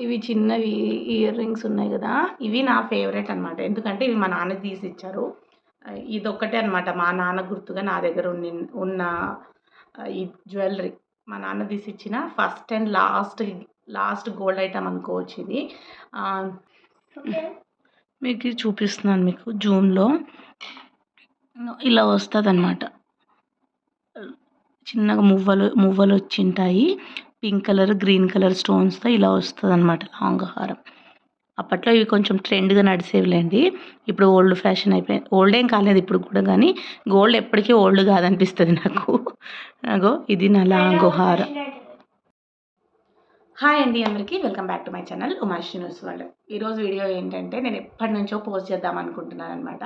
ఇవి చిన్నవి ear rings ఉన్నాయి కదా, ఇవి నా ఫేవరెట్ అనమాట. ఎందుకంటే ఇవి మా నాన్న తీసి ఇచ్చారు. ఇదొక్కటే అనమాట మా నాన్న గుర్తుగా నా దగ్గర ఉన్న ఈ జ్యువెలరీ మా నాన్న తీసి ఇచ్చిన first and last gold item అనుకోవచ్చు ఇది. మీకు చూపిస్తున్నాను, మీకు జూమ్లో ఇలా వస్తుంది అనమాట. చిన్నగా మువ్వలు వచ్చింటాయి. పింక్ కలర్ గ్రీన్ కలర్ స్టోన్స్తో ఇలా వస్తుంది అనమాట లాంగ్ హారం. అప్పట్లో ఇవి కొంచెం ట్రెండ్గా నడిచేవిలేండి. ఇప్పుడు ఓల్డ్ ఫ్యాషన్ అయిపోయింది. ఓల్డ్ ఏం కాలేదు ఇప్పుడు కూడా, కానీ గోల్డ్ ఎప్పటికీ ఓల్డ్ కాదనిపిస్తుంది నాకు. అగో ఇది నా లాంగ్ హారం. హాయ్ అండి, అందరికీ welcome back to my channel Umashree news world. ఈరోజు వీడియో ఏంటంటే నేను ఎప్పటి నుంచో పోస్ట్ చేద్దాం అనుకుంటున్నాను అనమాట.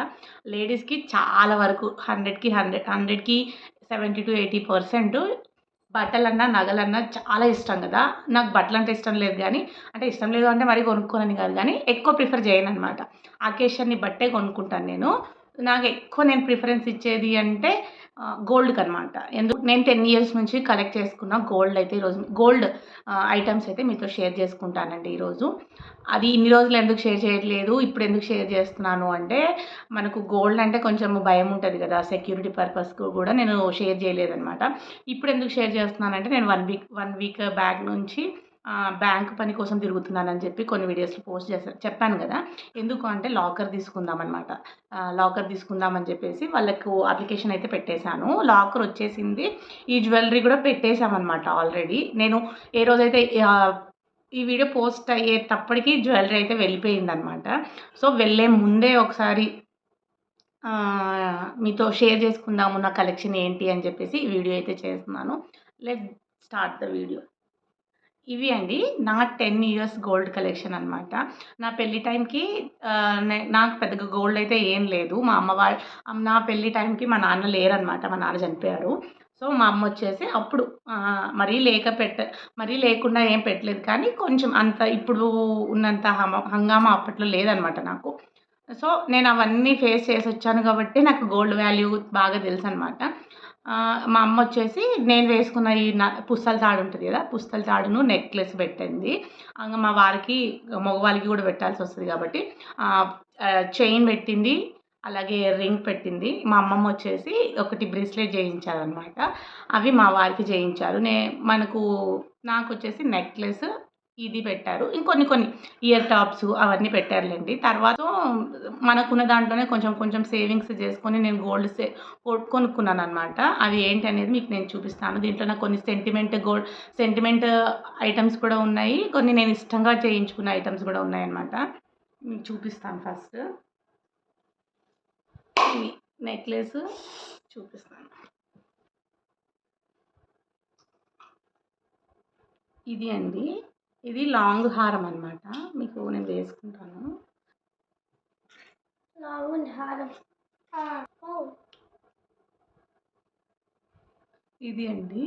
లేడీస్కి చాలా వరకు 100కి 70-80% బట్టలన్నా నగలన్నా చాలా ఇష్టం కదా. నాకు బట్టలు అంటే ఇష్టం లేదు, కానీ అంటే ఇష్టం లేదు అంటే మరీ కొనుక్కోనని కాదు, కానీ ఎక్కువ ప్రిఫర్ చేయను అనమాట. అకేషన్ని బట్టే కొనుక్కుంటాను నేను. నాకు ఎక్కువ నేను ప్రిఫరెన్స్ ఇచ్చేది అంటే గోల్డ్కి అనమాట. ఎందుకు నేను 10 ఇయర్స్ నుంచి కలెక్ట్ చేసుకున్న గోల్డ్ అయితే ఈరోజు గోల్డ్ ఐటమ్స్ అయితే మీతో షేర్ చేసుకుంటానండి ఈరోజు. అది ఇన్ని రోజులు ఎందుకు షేర్ చేయట్లేదు, ఇప్పుడు ఎందుకు షేర్ చేస్తున్నాను అంటే, మనకు గోల్డ్ అంటే కొంచెం భయం ఉంటుంది కదా, సెక్యూరిటీ పర్పస్కు కూడా నేను షేర్ చేయలేదన్నమాట. ఇప్పుడు ఎందుకు షేర్ చేస్తున్నానంటే, నేను వన్ వీక్ బ్యాక్ నుంచి బ్యాంక్ పని కోసం తిరుగుతున్నానని చెప్పి కొన్ని వీడియోస్లో పోస్ట్ చెప్పాను కదా. ఎందుకు అంటే లాకర్ తీసుకుందామన్నమాట. లాకర్ తీసుకుందామని చెప్పేసి వాళ్ళకు అప్లికేషన్ అయితే పెట్టేశాను. లాకర్ వచ్చేసింది. ఈ జ్యువెలరీ కూడా పెట్టేశామన్నమాట ఆల్రెడీ. నేను ఏ రోజైతే ఈ వీడియో పోస్ట్ అయ్యేటప్పటికి జ్యువెలరీ అయితే వెళ్ళిపోయిందనమాట. సో వెళ్ళే ముందే ఒకసారి మీతో షేర్ చేసుకుందాము నా కలెక్షన్ ఏంటి అని చెప్పేసి ఈ వీడియో అయితే చేస్తున్నాను. Let's start the video. ఇవి అండి నా 10 ఇయర్స్ గోల్డ్ కలెక్షన్ అనమాట. నా పెళ్లి టైంకి నాకు పెద్దగా గోల్డ్ అయితే ఏం లేదు. నా పెళ్లి టైంకి మా నాన్న లేరనమాట, మా నాన్న చనిపోయారు. సో మా అమ్మ వచ్చేసి అప్పుడు మరీ లేకుండా ఏం పెట్టలేదు, కానీ కొంచెం అంత ఇప్పుడు ఉన్నంత హంగామా అప్పట్లో లేదనమాట నాకు. సో నేను అవన్నీ ఫేస్ చేసి వచ్చాను కాబట్టి నాకు గోల్డ్ వాల్యూ బాగా తెలుసు అనమాట. మా అమ్మ వచ్చేసి నేను వేసుకున్న ఈ పుస్తల తాడు ఉంటుంది కదా, పుస్తల తాడును నెక్లెస్ పెట్టింది. ఇంకా మా వారికి మగవాళ్ళకి కూడా పెట్టాల్సి వస్తుంది కాబట్టి చైన్ పెట్టింది, అలాగే రింగ్ పెట్టింది. మా అమ్మమ్మ వచ్చేసి ఒకటి బ్రేస్లెట్ చేయించారనమాట. అవి మా వారికి చేయించారు. నాకు వచ్చేసి నెక్లెస్ ఇది పెట్టారు. ఇంకొన్ని ఇయర్ టాప్స్ అవన్నీ పెట్టారులేండి. తర్వాత మనకున్న దాంట్లోనే కొంచెం సేవింగ్స్ చేసుకొని నేను గోల్డ్ కొనుక్కున్నాను అనమాట. అవి ఏంటి అనేది మీకు నేను చూపిస్తాను. దీంట్లో నాకు కొన్ని సెంటిమెంట్ ఐటమ్స్ కూడా ఉన్నాయి, కొన్ని నేను ఇష్టంగా చేయించుకున్న ఐటమ్స్ కూడా ఉన్నాయన్నమాట. మీకు చూపిస్తాను. ఫస్ట్ నెక్లెస్ చూపిస్తాను. ఇది అండి, ఇది లాంగ్ హారం అనమాట. మీకు నేను వేసుకుంటాను. ఇది అండి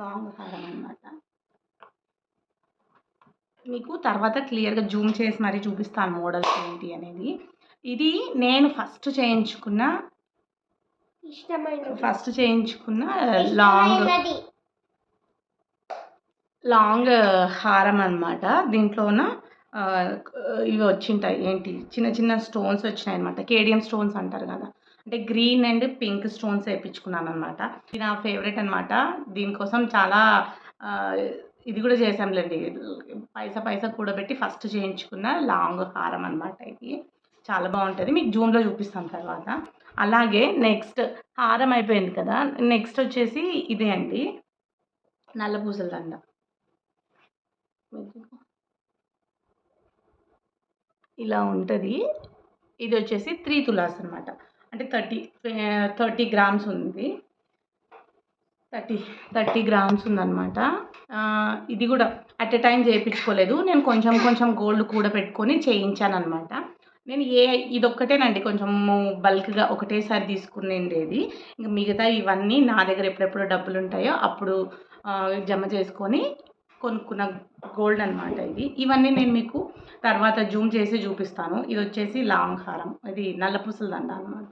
లాంగ్ హారం అనమాట. మీకు తర్వాత క్లియర్గా జూమ్ చేసి మరీ చూపిస్తాను మోడల్స్ ఏంటి అనేది. ఇది నేను ఫస్ట్ చేయించుకున్న లాంగ్ హారం అనమాట. దీంట్లోన ఇవి వచ్చింటాయి, ఏంటి చిన్న స్టోన్స్ వచ్చినాయి అనమాట. కేడియం స్టోన్స్ అంటారు కదా, అంటే గ్రీన్ అండ్ పింక్ స్టోన్స్ వేయించుకున్నాను అనమాట. ఇది నా ఫేవరెట్ అనమాట. దీనికోసం చాలా ఇది కూడా చేసాంలేండి, పైసా కూడబెట్టి ఫస్ట్ చేయించుకున్న లాంగ్ హారం అనమాట. ఇది చాలా బాగుంటుంది, మీకు జూమ్లో చూపిస్తాను తర్వాత. అలాగే నెక్స్ట్ హారం అయిపోయింది కదా, నెక్స్ట్ వచ్చేసి ఇదే అండి, నల్ల పూసల దండ. ఇలా ఉంటుంది. ఇది వచ్చేసి 3 తులాస్ అనమాట, అంటే 30 గ్రామ్స్ ఉంది. 30 గ్రామ్స్ ఉందన్నమాట. ఇది కూడా అట్ ఎ టైం చేయించుకోలేదు, నేను కొంచెం గోల్డ్ కూడా పెట్టుకొని చేయించాను అనమాట. నేను ఇదొక్కటేనండి కొంచెము బల్క్గా ఒకటేసారి తీసుకునేది. ఇంకా మిగతా ఇవన్నీ నా దగ్గర ఎప్పుడెప్పుడు డబ్బులు ఉంటాయో అప్పుడు జమ చేసుకొని కొనుక్కున్న గోల్డ్ అనమాట. ఇవన్నీ నేను మీకు తర్వాత జూమ్ చేసి చూపిస్తాను. ఇది వచ్చేసి లాంగ్ హారం, ఇది నల్లపూసల దండ అనమాట.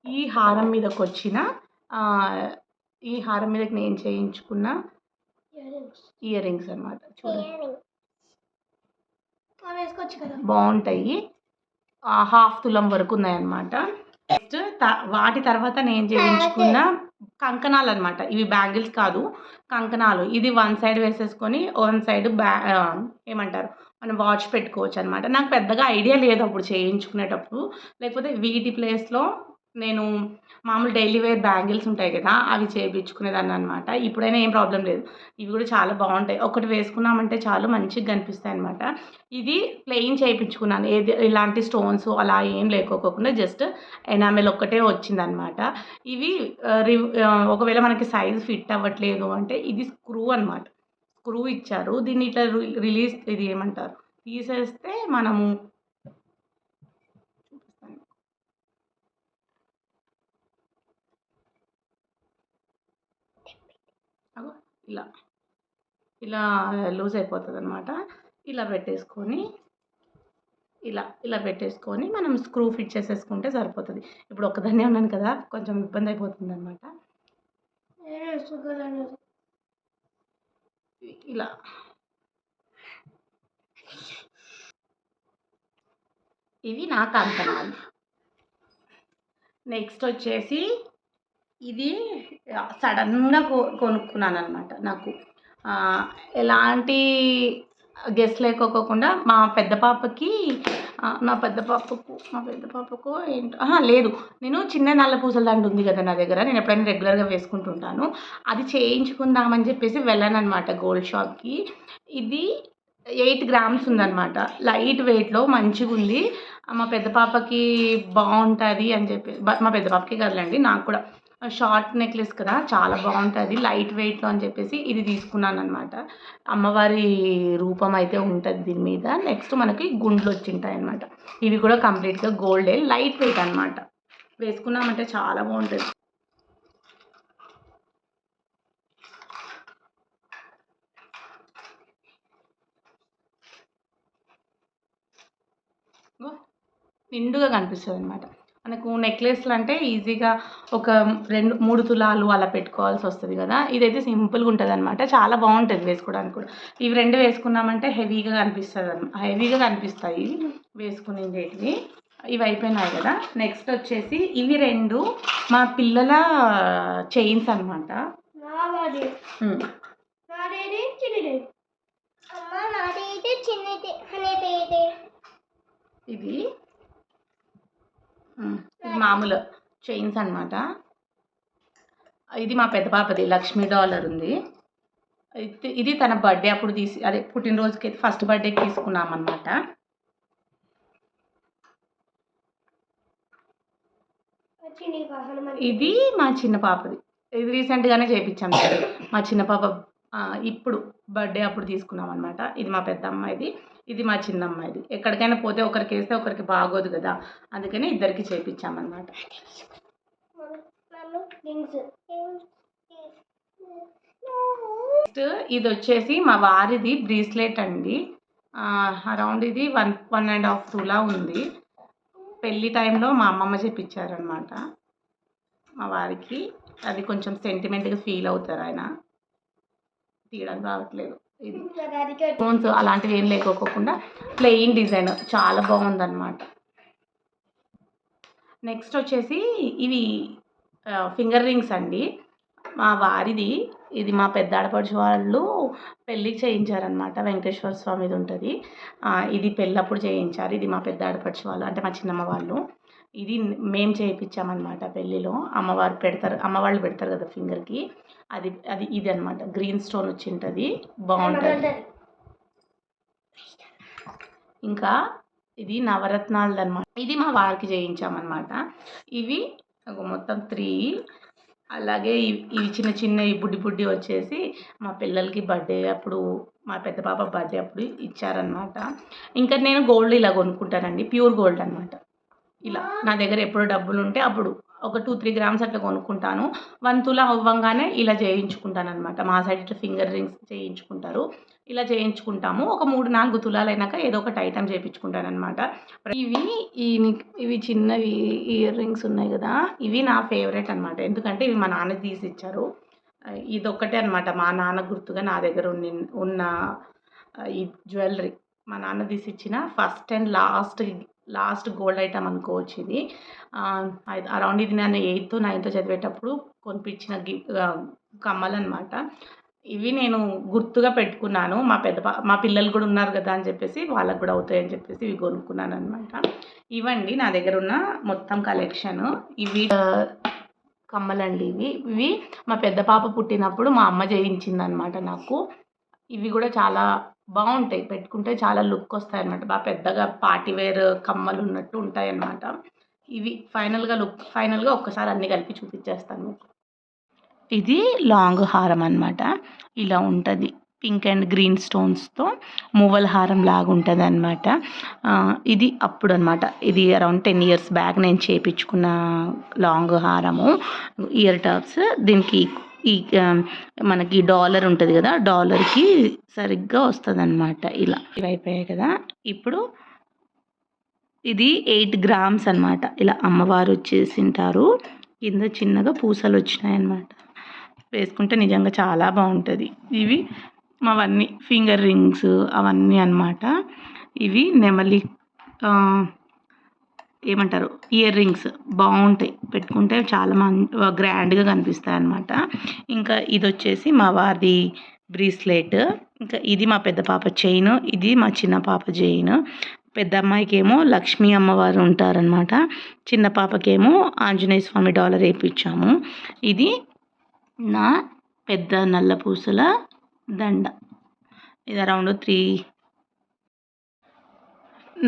ఈ హారం మీదకి నేను చేయించుకున్న ఇయర్ రింగ్స్ అనమాట. చూడండి వేసుకోవచ్చు కదా, బాగుంటాయి. హాఫ్ తులం వరకు ఉన్నాయన్నమాట. నెక్స్ట్ వాటి తర్వాత నేను చేయించుకున్న కంకణాలు అనమాట. ఇవి బ్యాంగిల్స్ కాదు, కంకణాలు. ఇది వన్ సైడ్ వేసేసుకొని వన్ సైడ్ ఏమంటారు మనం వాచ్ పెట్టుకోవచ్చు అనమాట. నాకు పెద్దగా ఐడియా లేదు అప్పుడు చేయించుకునేటప్పుడు. లేకపోతే వీటి ప్లేస్లో నేను మామూలు డైలీ వేర్ బ్యాంగిల్స్ ఉంటాయి కదా, అవి చేయించుకునేదాన్ని అనమాట. ఇప్పుడైనా ఏం ప్రాబ్లం లేదు. ఇవి కూడా చాలా బాగుంటాయి. ఒకటి వేసుకున్నామంటే చాలు మంచిగా కనిపిస్తాయి అనమాట. ఇది ప్లెయిన్ చేయించుకున్నాను. ఏది ఇలాంటి స్టోన్స్ అలా ఏం లేకోకుండా జస్ట్ ఎనామెల్ ఒక్కటే వచ్చిందనమాట. ఇవి ఒకవేళ మనకి సైజ్ ఫిట్ అవ్వట్లేదు అంటే ఇది స్క్రూ అనమాట. స్క్రూ ఇచ్చారు. దీన్ని ఇట్లా రిలీజ్ ఇది ఏమంటారు తీసేస్తే మనము ఇలా ఇలా లూజ్ అయిపోతుంది అనమాట. ఇలా పెట్టేసుకొని ఇలా పెట్టేసుకొని మనం స్క్రూ ఫిట్ చేసేసుకుంటే సరిపోతుంది. ఇప్పుడు ఒక్కదాన్నే ఉన్నాను కదా, కొంచెం ఇబ్బంది అయిపోతుంది అనమాట. ఇలా ఇవి నా కంకణాలు. నెక్స్ట్ వచ్చేసి ఇది సడన్గా కొనుక్కున్నాను అనమాట. నాకు ఎలాంటి గెస్ లేకోకుండా మా పెద్ద పాపకు ఏంటో లేదు, నేను చిన్న నల్ల పూసల దండ ఉంది కదా నా దగ్గర, నేను ఎప్పుడైనా రెగ్యులర్గా వేసుకుంటుంటాను. అది చేయించుకుందామని చెప్పేసి వెళ్ళాను అనమాట గోల్డ్ షాప్కి. ఇది 8 గ్రామ్స్ ఉందన్నమాట. లైట్ వెయిట్లో మంచిగా ఉంది. మా పెద్ద పాపకి బాగుంటుంది అని చెప్పి, మా పెద్ద పాపకి కదలండి, నాకు కూడా షార్ట్ నెక్లెస్ కదా, చాలా బాగుంటుంది లైట్ వెయిట్లో అని చెప్పేసి ఇది తీసుకున్నాను అనమాట. అమ్మవారి రూపం అయితే ఉంటుంది దీని మీద. నెక్స్ట్ మనకి గుండ్లు వచ్చింటాయి అనమాట. ఇవి కూడా కంప్లీట్గా గోల్డే, లైట్ వెయిట్ అనమాట. వేసుకున్నామంటే చాలా బాగుంటుంది. నిండుగా కనిపిస్తుంది అనమాట. మనకు నెక్లెస్లు అంటే ఈజీగా ఒక 2-3 తులాలు అలా పెట్టుకోవాల్సి వస్తుంది కదా, ఇదైతే సింపుల్గా ఉంటుంది అనమాట. చాలా బాగుంటుంది వేసుకోవడానికి కూడా. ఇవి 2 వేసుకున్నామంటే హెవీగా కనిపిస్తాయి వేసుకునేటివి. ఇవి అయిపోయినాయి కదా. నెక్స్ట్ వచ్చేసి ఇవి 2 మా పిల్లల చైన్స్ అనమాట. ఇది మామూలు చైన్స్ అనమాట. ఇది మా పెద్ద పాపది లక్ష్మీ డాలర్ ఉంది. ఇది తన బర్త్డే అప్పుడు అదే పుట్టినరోజుకి ఫస్ట్ బర్త్డేకి తీసుకున్నాం అనమాట. ఇది మా చిన్న పాపది. ఇది రీసెంట్గానే చేయించాం మా చిన్న పాప ఇప్పుడు బర్త్డే అప్పుడు తీసుకున్నాం అనమాట. ఇది మా పెద్ద అమ్మాయిది, ఇది మా చిన్న అమ్మాయిది. ఎక్కడికైనా పోతే ఒకరికి వేస్తే ఒకరికి బాగోదు కదా, అందుకని ఇద్దరికి చేయించామన్నమాట. నెక్స్ట్ ఇది వచ్చేసి మా వారిది బ్రేస్లెట్ అండి. అరౌండ్ ఇది 1.5 తులా ఉంది. పెళ్ళి టైంలో మా అమ్మమ్మ చేయించారనమాట మా వారికి. అది కొంచెం సెంటిమెంట్గా ఫీల్ అవుతారు ఆయన. తీయడం రావట్లేదు. ఇది స్టోన్స్ అలాంటివి ఏం లేకోకుండా ప్లెయిన్ డిజైన్ చాలా బాగుందన్నమాట. నెక్స్ట్ వచ్చేసి ఇవి ఫింగర్ రింగ్స్ అండి మా వారిది. ఇది మా పెద్ద ఆడపడుచు వాళ్ళు పెళ్ళికి చేయించారనమాట. వెంకటేశ్వర స్వామిది ఉంటుంది. ఇది పెళ్ళప్పుడు చేయించారు. ఇది మా పెద్ద ఆడపడుచు వాళ్ళు అంటే మా చిన్నమ్మ వాళ్ళు. ఇది మేము చేయించామన్నమాట పెళ్ళిలో. అమ్మవాళ్ళు పెడతారు కదా ఫింగర్కి, అది ఇది అనమాట. గ్రీన్ స్టోన్ వచ్చి ఉంటుంది, బాగుంటుంది. ఇంకా ఇది నవరత్నాలది అనమాట. ఇది మా వారికి చేయించామన్నమాట. ఇవి మొత్తం 3. అలాగే ఇవి చిన్న చిన్న బుడ్డి వచ్చేసి మా పిల్లలకి బర్త్డే అప్పుడు, మా పెద్ద పాప బర్త్డే అప్పుడు ఇచ్చారనమాట. ఇంకా నేను గోల్డ్ ఇలా కొనుక్కుంటానండి, ప్యూర్ గోల్డ్ అనమాట. ఇలా నా దగ్గర ఎప్పుడు డబ్బులు ఉంటే అప్పుడు ఒక 2-3 గ్రామ్స్ అట్లా కొనుక్కుంటాను. 1 తులా అవ్వంగానే ఇలా చేయించుకుంటాను అనమాట. మా సైడ్ ఇట్లా ఫింగర్ రింగ్స్ చేయించుకుంటారు, ఇలా చేయించుకుంటాము. ఒక 3-4 తులాలు అయినాక ఏదో ఒకటి ఐటమ్ చేయించుకుంటాను అనమాట. ఇవి చిన్నవి ఇయర్ రింగ్స్ ఉన్నాయి కదా, ఇవి నా ఫేవరెట్ అనమాట. ఎందుకంటే ఇవి మా నాన్న తీసి ఇచ్చారు. ఇదొక్కటే అనమాట మా నాన్న గుర్తుగా నా దగ్గర ఉన్న ఈ జ్యువెలరీ మా నాన్న తీసిచ్చిన first and last gold item అనుకోవచ్చు ఇది. అరౌండ్ ఇది నేను 8థ్, 9థ్ చదివేటప్పుడు కొనిపించిన కమ్మలనమాట. ఇవి నేను గుర్తుగా పెట్టుకున్నాను. మా పిల్లలు కూడా ఉన్నారు కదా అని చెప్పేసి వాళ్ళకి కూడా అవుతాయని చెప్పేసి ఇవి కొనుక్కున్నాను అనమాట. ఇవండి నా దగ్గర ఉన్న మొత్తం కలెక్షన్. ఇవి కమ్మలండి. ఇవి మా పెద్ద పాప పుట్టినప్పుడు మా అమ్మ చేయించిందనమాట నాకు. ఇవి కూడా చాలా బాగుంటాయి, పెట్టుకుంటే చాలా లుక్ వస్తాయి అనమాట. బాగా పెద్దగా పార్టీ వేర్ కమ్మలు ఉన్నట్టు ఉంటాయి అన్నమాట. ఇవి ఫైనల్గా ఒక్కసారి అన్నీ కలిపి చూపించేస్తాను మీకు. ఇది లాంగ్ హారం అనమాట. ఇలా ఉంటుంది. పింక్ అండ్ గ్రీన్ స్టోన్స్తో మువ్వల హారం లాగా ఉంటుంది అనమాట. ఇది అప్పుడు అనమాట. ఇది అరౌండ్ 10 years బ్యాక్ నేను చేయించుకున్న లాంగ్ హారము, ఇయర్ టాప్స్. దీనికి ఈ మనకి డాలర్ ఉంటుంది కదా, డాలర్కి సరిగ్గా వస్తుంది అనమాట. ఇలా ఇవి అయిపోయాయి కదా. ఇప్పుడు ఇది 8 grams అనమాట. ఇలా అమ్మవారు వచ్చేసింటారు, కింద చిన్నగా పూసలు వచ్చినాయి అనమాట. వేసుకుంటే నిజంగా చాలా బాగుంటుంది. ఇవి అవన్నీ ఫింగర్ రింగ్స్ అవన్నీ అనమాట. ఇవి నెమలి ఏమంటారు ఇయర్ రింగ్స్ బాగుంటాయి, పెట్టుకుంటే చాలా గ్రాండ్గా కనిపిస్తాయి అన్నమాట. ఇంకా ఇది వచ్చేసి మా వారిది బ్రీస్లెట్. ఇంకా ఇది మా పెద్ద పాప చైన్, ఇది మా చిన్న పాప చైన్. పెద్ద అమ్మాయికి ఏమో లక్ష్మీ అమ్మవారు ఉంటారనమాట, చిన్న పాపకేమో ఆంజనేయ స్వామి డాలర్ వేయించాము. ఇది నా పెద్ద నల్ల పూసల దండ. ఇది అరౌండ్ 3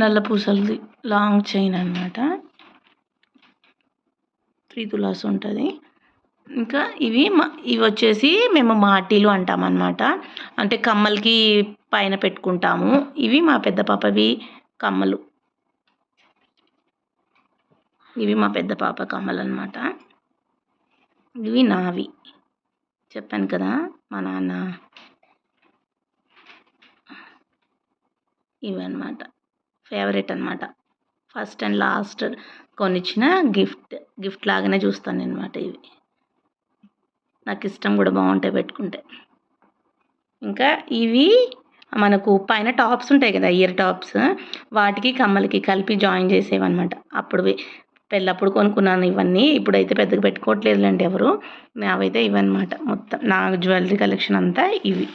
నల్ల పూసలది లాంగ్ చైన్ అనమాట. 3 తులాస్ ఉంటుంది. ఇంకా ఇవి వచ్చేసి మేము మాటీలు అంటామన్నమాట. అంటే కమ్మలకి పైన పెట్టుకుంటాము. ఇవి మా పెద్ద పాపవి కమ్మలు. ఇవి మా పెద్ద పాప కమ్మలు అనమాట. ఇవి నావి, చెప్పాను కదా మా నాన్న. ఇవి అనమాట ఫేవరెట్ అనమాట. ఫస్ట్ అండ్ లాస్ట్ కొనిచ్చిన గిఫ్ట్ లాగానే చూస్తాను అనమాట. ఇవి నాకు ఇష్టం కూడా, బాగుంటాయి పెట్టుకుంటే. ఇంకా ఇవి మనకు పైన టాప్స్ ఉంటాయి కదా, ఇయర్ టాప్స్, వాటికి కమ్మలకి కలిపి జాయిన్ చేసేవన్నమాట. పెళ్ళప్పుడు కొనుక్కున్నాను ఇవన్నీ. ఇప్పుడైతే పెద్దగా పెట్టుకోవట్లేదులేండి ఎవరు. నావైతే ఇవన్నమాట. మొత్తం నా జ్యువెలరీ కలెక్షన్ అంతా ఇవి.